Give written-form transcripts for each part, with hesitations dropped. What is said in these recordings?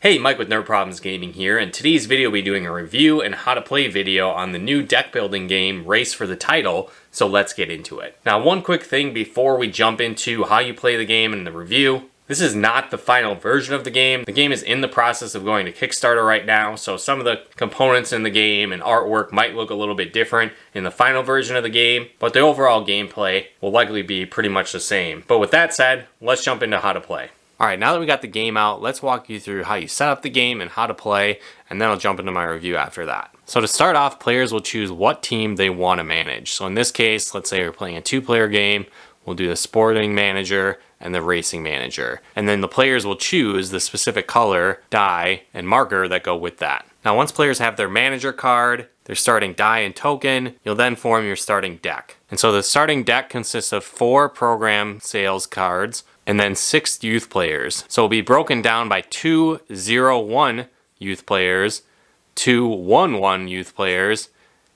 Hey, Mike with Nerd Problems Gaming here, and today's video we'll be doing a review and how to play video on the new deck building game Race for the Title, so let's get into it. Now, one quick thing before we jump into how you play the game and the review. This is not the final version of the game. The game is in the process of going to Kickstarter right now, so some of the components in the game and artwork might look a little bit different in the final version of the game, but the overall gameplay will likely be pretty much the same. But with that said, let's jump into how to play. Alright, now that we got the game out, let's walk you through how you set up the game and how to play, and then I'll jump into my review after that. So to start off, players will choose what team they want to manage. So in this case, let's say we're playing a two-player game, we'll do the sporting manager and the racing manager. And then the players will choose the specific color, die, and marker that go with that. Now once players have their manager card, their starting die and token, you'll then form your starting deck. And so the starting deck consists of 4 program sales cards, and then 6 youth players. So it'll be broken down by 2 0-1 youth players, 2 1-1 youth players,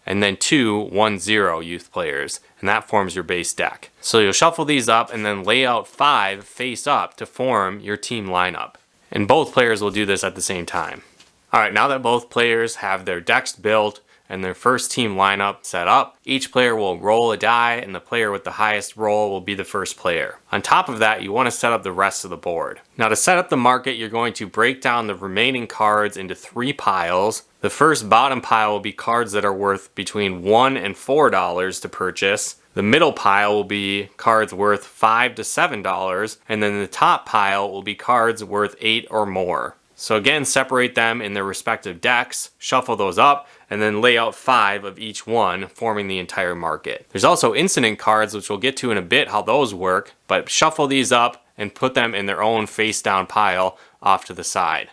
and then 2 1-0 youth players. And that forms your base deck. So you'll shuffle these up and then lay out 5 face up to form your team lineup. And both players will do this at the same time. Alright, now that both players have their decks built and their first team lineup set up, each player will roll a die and the player with the highest roll will be the first player. On top of that, you want to set up the rest of the board. Now to set up the market, you're going to break down the remaining cards into 3 piles. The first bottom pile will be cards that are worth between $1 and $4 to purchase. The middle pile will be cards worth $5 to $7, and then the top pile will be cards worth $8 or more. So again, separate them in their respective decks, shuffle those up, and then lay out 5 of each one, forming the entire market. There's also incident cards, which we'll get to in a bit how those work, but shuffle these up and put them in their own face down pile off to the side.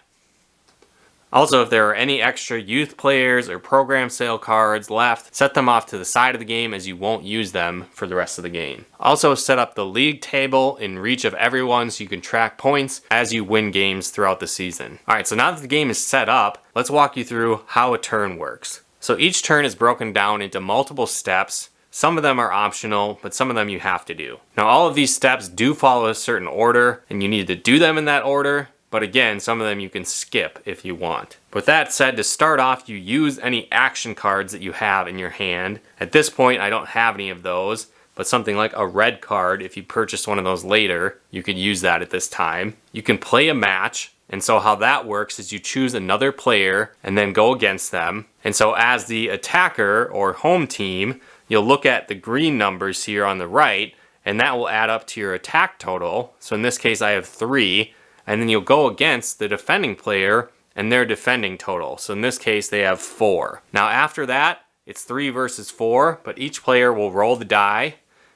Also, if there are any extra youth players or program sale cards left, set them off to the side of the game as you won't use them for the rest of the game. Also, set up the league table in reach of everyone so you can track points as you win games throughout the season. Alright, so now that the game is set up, let's walk you through how a turn works. So each turn is broken down into multiple steps. Some of them are optional, but some of them you have to do. Now all of these steps do follow a certain order, and you need to do them in that order. But again, some of them you can skip if you want. With that said, to start off, you use any action cards that you have in your hand. At this point, I don't have any of those, but something like a red card, if you purchase one of those later, you could use that at this time. You can play a match, and so how that works is you choose another player and then go against them. And so as the attacker or home team, you'll look at the green numbers here on the right, and that will add up to your attack total. So in this case, I have 3. And then you'll go against the defending player and their defending total. So in this case, they have 4. Now after that, it's 3 versus 4, but each player will roll the die.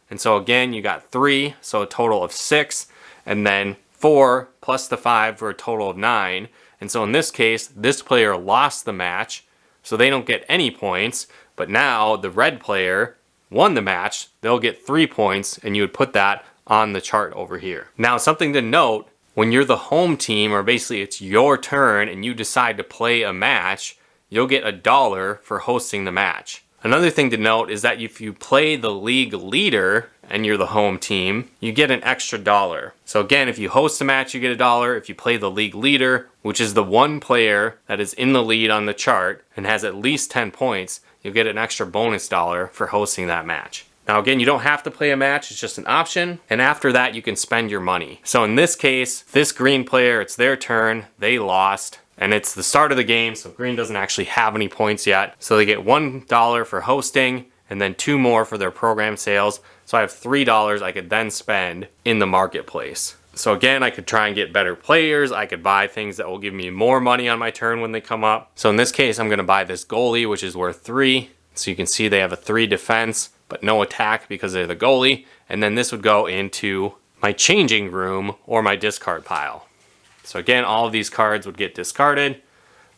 And so again, you got 3, so a total of 6, and then 4 plus the 5 for a total of 9. And so in this case, this player lost the match, so they don't get any points. But now the red player won the match, they'll get 3 points, and you would put that on the chart over here. Now something to note, when you're the home team, or basically it's your turn and you decide to play a match, you'll get $1 for hosting the match. Another thing to note is that if you play the league leader and you're the home team, you get an extra $1. So again, if you host a match, you get $1. If you play the league leader, which is the one player that is in the lead on the chart and has at least 10 points, you'll get an extra bonus $1 for hosting that match. Now again, you don't have to play a match, it's just an option, and after that you can spend your money. So in this case, this green player, it's their turn, they lost, and it's the start of the game, so green doesn't actually have any points yet. So they get $1 for hosting, and then 2 more for their program sales. So I have $3 I could then spend in the marketplace. So again, I could try and get better players, I could buy things that will give me more money on my turn when they come up. So in this case, I'm gonna buy this goalie, which is worth 3. So you can see they have a 3 defense, but no attack because they're the goalie. And then this would go into my changing room or my discard pile. So again, all of these cards would get discarded.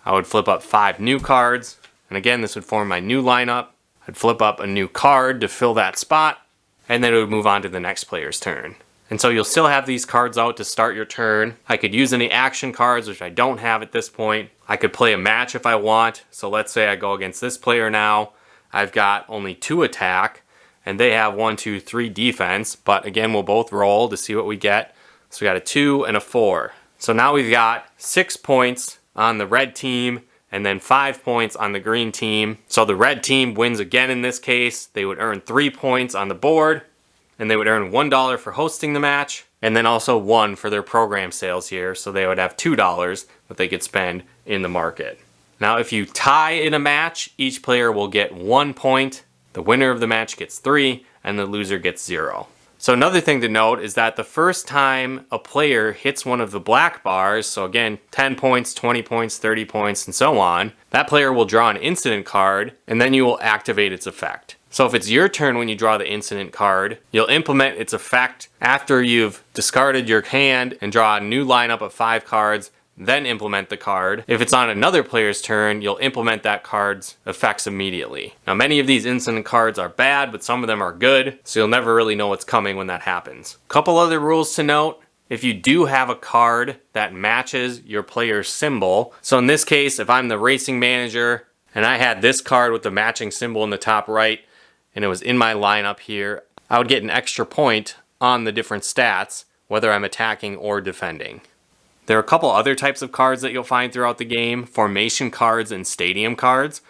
I would flip up 5 new cards. And again, this would form my new lineup. I'd flip up a new card to fill that spot. And then it would move on to the next player's turn. And so you'll still have these cards out to start your turn. I could use any action cards, which I don't have at this point. I could play a match if I want. So let's say I go against this player now. I've got only 2 attack. And they have 1, 2, 3 defense, but again, we'll both roll to see what we get. So we got a 2 and a 4. So now we've got 6 points on the red team and then 5 points on the green team. So the red team wins again in this case. They would earn 3 points on the board, and they would earn $1 for hosting the match, and then also 1 for their program sales here. So they would have $2 that they could spend in the market. Now if you tie in a match, each player will get 1 point. The winner of the match gets 3, and the loser gets 0. So another thing to note is that the first time a player hits one of the black bars, so again, 10 points, 20 points, 30 points, and so on, that player will draw an incident card, and then you will activate its effect. So if it's your turn when you draw the incident card, you'll implement its effect after you've discarded your hand and draw a new lineup of 5 cards, then implement the card. If it's on another player's turn, you'll implement that card's effects immediately. Now many of these incident cards are bad, but some of them are good, so you'll never really know what's coming when that happens. Couple other rules to note. If you do have a card that matches your player's symbol, so in this case, if I'm the racing manager and I had this card with the matching symbol in the top right, and it was in my lineup here, I would get an extra point on the different stats, whether I'm attacking or defending. There are a couple other types of cards that you'll find throughout the game, formation cards and stadium cards.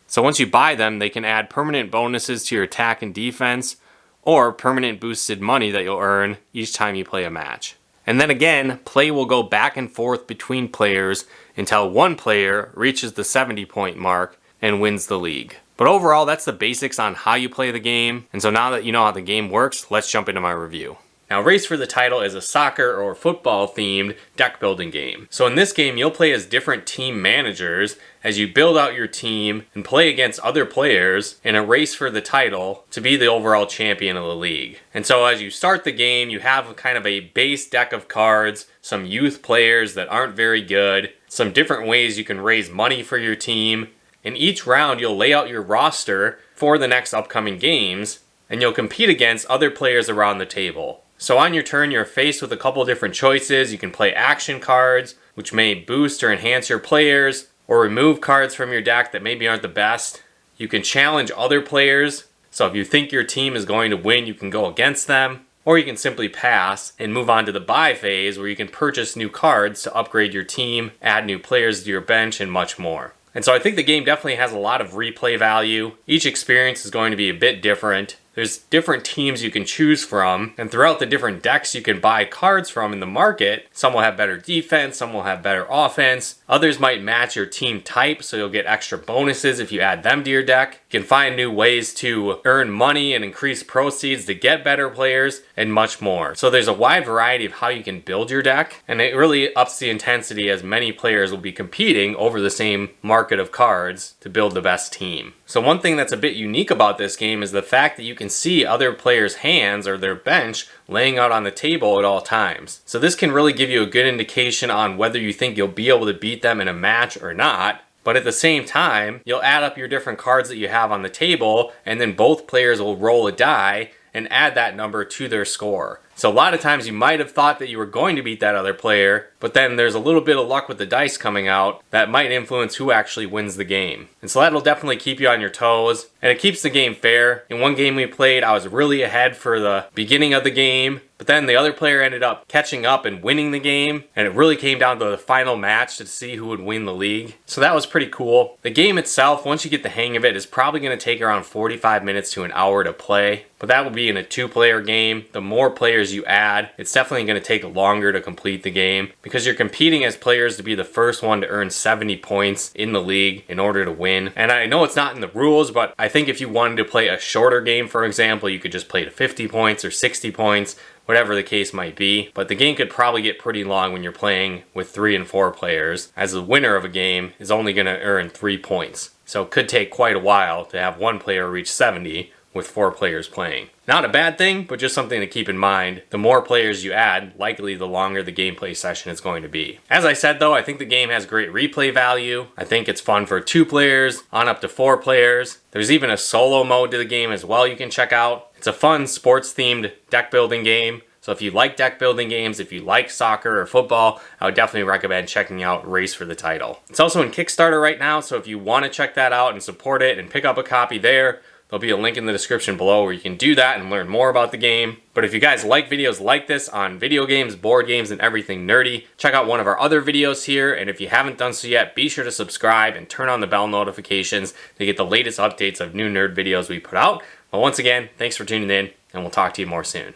So once you buy them, they can add permanent bonuses to your attack and defense, or permanent boosted money that you'll earn each time you play a match. And then again, play will go back and forth between players until one player reaches the 70-point mark and wins the league. But overall, that's the basics on how you play the game. And so now that you know how the game works, let's jump into my review. Now, Race for the Title is a soccer or football themed deck building game. So in this game, you'll play as different team managers as you build out your team and play against other players in a race for the title to be the overall champion of the league. And so as you start the game, you have kind of a base deck of cards, some youth players that aren't very good, some different ways you can raise money for your team. In each round, you'll lay out your roster for the next upcoming games, and you'll compete against other players around the table. So on your turn, you're faced with a couple different choices. You can play action cards, which may boost or enhance your players, or remove cards from your deck that maybe aren't the best. You can challenge other players, so if you think your team is going to win, you can go against them. Or you can simply pass and move on to the buy phase, where you can purchase new cards to upgrade your team, add new players to your bench, and much more. And so I think the game definitely has a lot of replay value. Each experience is going to be a bit different. There's different teams you can choose from, and throughout the different decks you can buy cards from in the market, some will have better defense, some will have better offense. Others might match your team type, so you'll get extra bonuses if you add them to your deck. You can find new ways to earn money and increase proceeds to get better players, and much more. So there's a wide variety of how you can build your deck, and it really ups the intensity as many players will be competing over the same market of cards to build the best team. So one thing that's a bit unique about this game is the fact that you can see other players' hands or their bench laying out on the table at all times. So this can really give you a good indication on whether you think you'll be able to beat them in a match or not. But at the same time, you'll add up your different cards that you have on the table, and then both players will roll a die and add that number to their score. So a lot of times you might have thought that you were going to beat that other player, but then there's a little bit of luck with the dice coming out that might influence who actually wins the game. And so that'll definitely keep you on your toes, and it keeps the game fair. In one game we played, I was really ahead for the beginning of the game, but then the other player ended up catching up and winning the game, and it really came down to the final match to see who would win the league. So that was pretty cool. The game itself, once you get the hang of it, is probably going to take around 45 minutes to an hour to play, but that will be in a 2-player game. The more players you add, it's definitely going to take longer to complete the game because you're competing as players to be the first one to earn 70 points in the league in order to win. And I know it's not in the rules, but I think if you wanted to play a shorter game, for example, you could just play to 50 points or 60 points, whatever the case might be. But the game could probably get pretty long when you're playing with 3 and 4 players, as the winner of a game is only going to earn 3 points. So it could take quite a while to have one player reach 70 with 4 players playing. Not a bad thing, but just something to keep in mind. The more players you add, likely the longer the gameplay session is going to be. As I said though, I think the game has great replay value. I think it's fun for 2 players, on up to 4 players. There's even a solo mode to the game as well you can check out. It's a fun sports themed deck building game. So if you like deck building games, if you like soccer or football, I would definitely recommend checking out Race for the Title. It's also in Kickstarter right now, so if you want to check that out and support it and pick up a copy there, There'll be a link in the description below where you can do that and learn more about the game. But if you guys like videos like this on video games, board games, and everything nerdy, check out one of our other videos here. And if you haven't done so yet, be sure to subscribe and turn on the bell notifications to get the latest updates of new nerd videos we put out. But once again, thanks for tuning in, and we'll talk to you more soon.